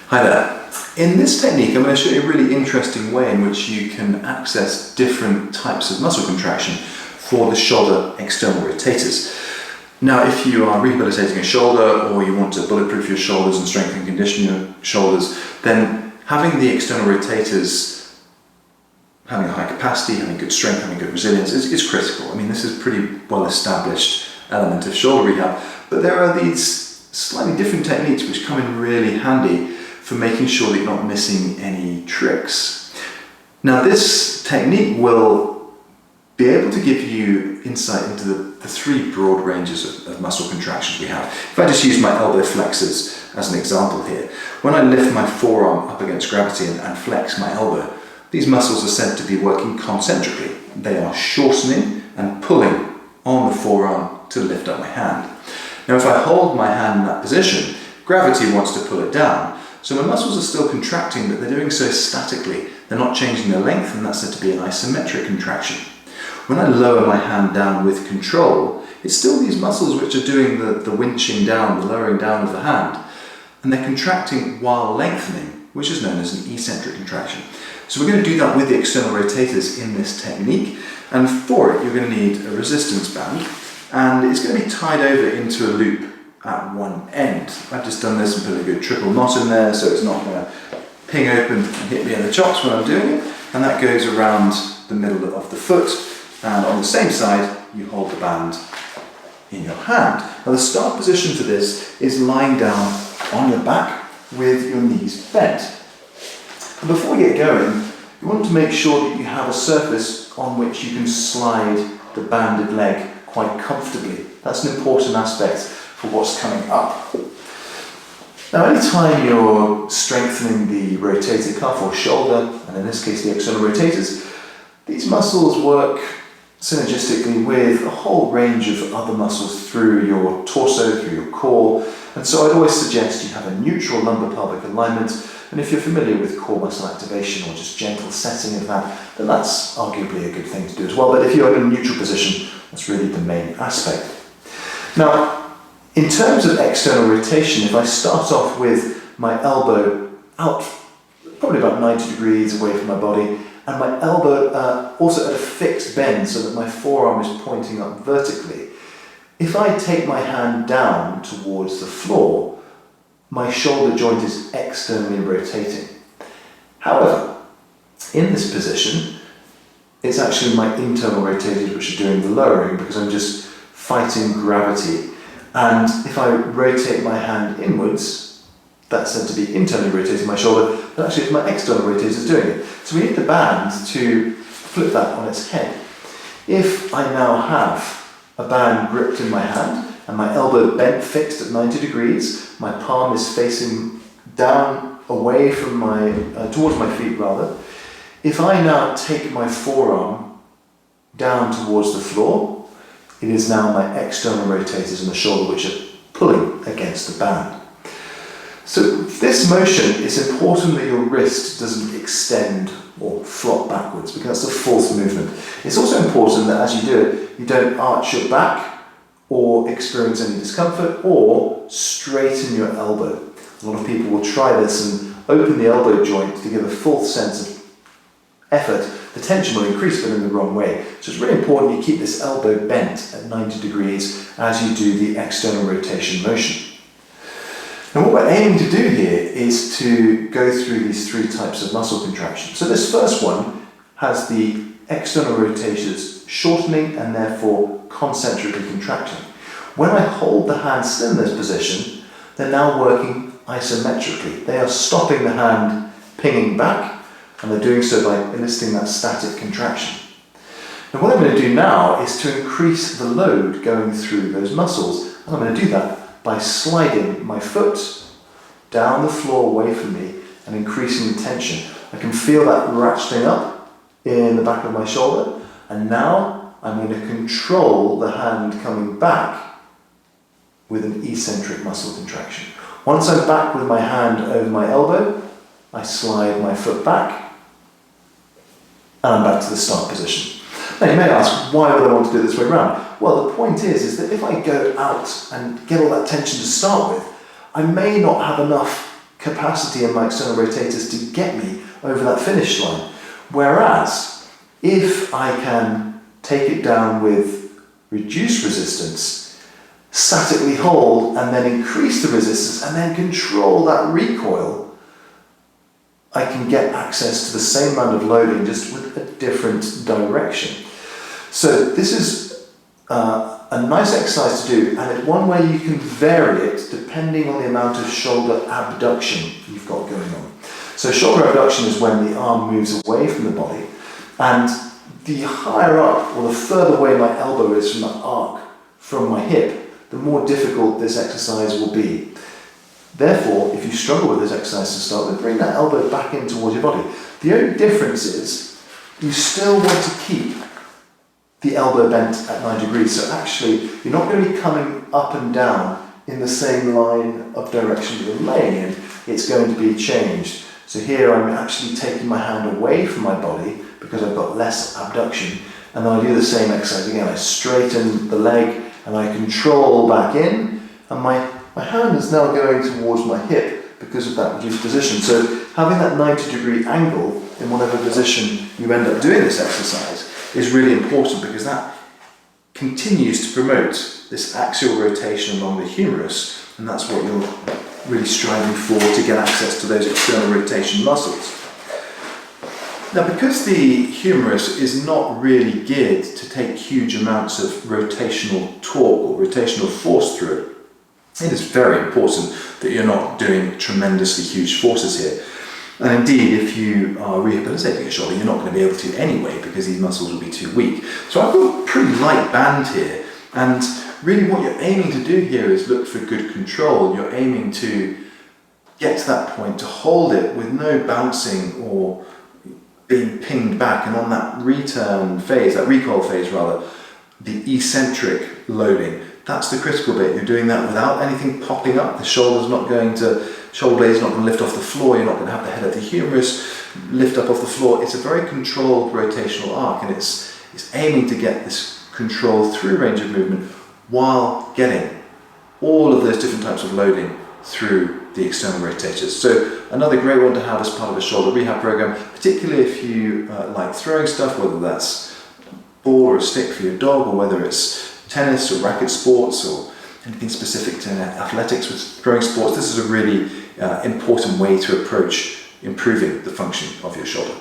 Hi there. In this technique I'm going to show you a really interesting way in which you can access different types of muscle contraction for the shoulder external rotators. Now if you are rehabilitating a shoulder or you want to bulletproof your shoulders and strengthen and condition your shoulders, then having the external rotators, having a high capacity, having good strength, having good resilience is critical. I mean, this is a pretty well established element of shoulder rehab, but there are these slightly different techniques which come in really handy for making sure that you're not missing any tricks. Now this technique will be able to give you insight into the three broad ranges of muscle contractions we have. If I just use my elbow flexors as an example here, when I lift my forearm up against gravity and flex my elbow, these muscles are said to be working concentrically. They are shortening and pulling on the forearm to lift up my hand. Now if I hold my hand in that position, gravity wants to pull it down. So my muscles are still contracting, but they're doing so statically. They're not changing their length, and that's said to be an isometric contraction. When I lower my hand down with control, it's still these muscles which are doing the winching down, the lowering down of the hand, and they're contracting while lengthening, which is known as an eccentric contraction. So we're going to do that with the external rotators in this technique, and for it you're going to need a resistance band, and it's going to be tied over into a loop at one end. I've just done this and put a good triple knot in there so it's not going to ping open and hit me in the chops when I'm doing it, and that goes around the middle of the foot, and on the same side you hold the band in your hand. Now the start position for this is lying down on your back with your knees bent. And before we get going, you want to make sure that you have a surface on which you can slide the banded leg quite comfortably. That's an important aspect for what's coming up. Now anytime you're strengthening the rotator cuff or shoulder, and in this case the external rotators, these muscles work synergistically with a whole range of other muscles through your torso, through your core, and so I'd always suggest you have a neutral lumbar-pelvic alignment, and if you're familiar with core muscle activation or just gentle setting of that, then that's arguably a good thing to do as well, but if you're in a neutral position, that's really the main aspect. Now, in terms of external rotation, if I start off with my elbow out, probably about 90 degrees away from my body, and my elbow also at a fixed bend so that my forearm is pointing up vertically, if I take my hand down towards the floor, my shoulder joint is externally rotating. However, in this position, it's actually my internal rotators which are doing the lowering because I'm just fighting gravity. And if I rotate my hand inwards, that's said to be internally rotating my shoulder, but actually it's my external rotators doing it. So we need the band to flip that on its head. If I now have a band gripped in my hand and my elbow bent fixed at 90 degrees, my palm is facing down away from towards my feet rather. If I now take my forearm down towards the floor, it is now my external rotators in the shoulder which are pulling against the band. So this motion, it's important that your wrist doesn't extend or flop backwards because that's a false movement. It's also important that as you do it, you don't arch your back or experience any discomfort or straighten your elbow. A lot of people will try this and open the elbow joint to give a full sense of effort. The tension will increase, but in the wrong way. So it's really important you keep this elbow bent at 90 degrees as you do the external rotation motion. Now what we're aiming to do here is to go through these three types of muscle contraction. So this first one has the external rotators shortening and therefore concentrically contracting. When I hold the hand still in this position, they're now working isometrically. They are stopping the hand pinging back, and they're doing so by eliciting that static contraction. Now what I'm going to do now is to increase the load going through those muscles, and I'm going to do that by sliding my foot down the floor away from me and increasing the tension. I can feel that ratcheting up in the back of my shoulder, and now I'm going to control the hand coming back with an eccentric muscle contraction. Once I'm back with my hand over my elbow, I slide my foot back, and I'm back to the start position. Now you may ask, why would I want to do it this way around? Well, the point is that if I go out and get all that tension to start with, I may not have enough capacity in my external rotators to get me over that finish line. Whereas if I can take it down with reduced resistance, statically hold and then increase the resistance and then control that recoil, I can get access to the same amount of loading just with a different direction. So this is a nice exercise to do, and it's one way you can vary it depending on the amount of shoulder abduction you've got going on. So shoulder abduction is when the arm moves away from the body, and the higher up or the further away my elbow is from the arc from my hip, the more difficult this exercise will be. Therefore, if you struggle with this exercise to start with, bring that elbow back in towards your body. The only difference is you still want to keep the elbow bent at 9 degrees. So actually, you're not going to be coming up and down in the same line of direction that you're laying in. It's going to be changed. So here I'm actually taking my hand away from my body because I've got less abduction. And then I do the same exercise again. I straighten the leg and I control back in. And my hand is now going towards my hip because of that reduced position. So having that 90-degree angle in whatever position you end up doing this exercise is really important, because that continues to promote this axial rotation along the humerus, and that's what you're really striving for to get access to those external rotation muscles. Now, because the humerus is not really geared to take huge amounts of rotational torque or rotational force through it, it is very important that you're not doing tremendously huge forces here. And indeed, if you are rehabilitating a shoulder, you're not going to be able to anyway, because these muscles will be too weak. So I've got a pretty light band here, and really what you're aiming to do here is look for good control. You're aiming to get to that point, to hold it with no bouncing or being pinged back, and on that return phase, that recoil phase rather, the eccentric loading, that's the critical bit. You're doing that without anything popping up. The shoulder blade's not going to lift off the floor. You're not going to have the head of the humerus lift up off the floor. It's a very controlled rotational arc, and it's aiming to get this control through range of movement while getting all of those different types of loading through the external rotators. So another great one to have as part of a shoulder rehab program, particularly if you like throwing stuff, whether that's a ball or a stick for your dog, or whether it's tennis or racket sports or anything specific to athletics with throwing sports. This is a really important way to approach improving the function of your shoulder.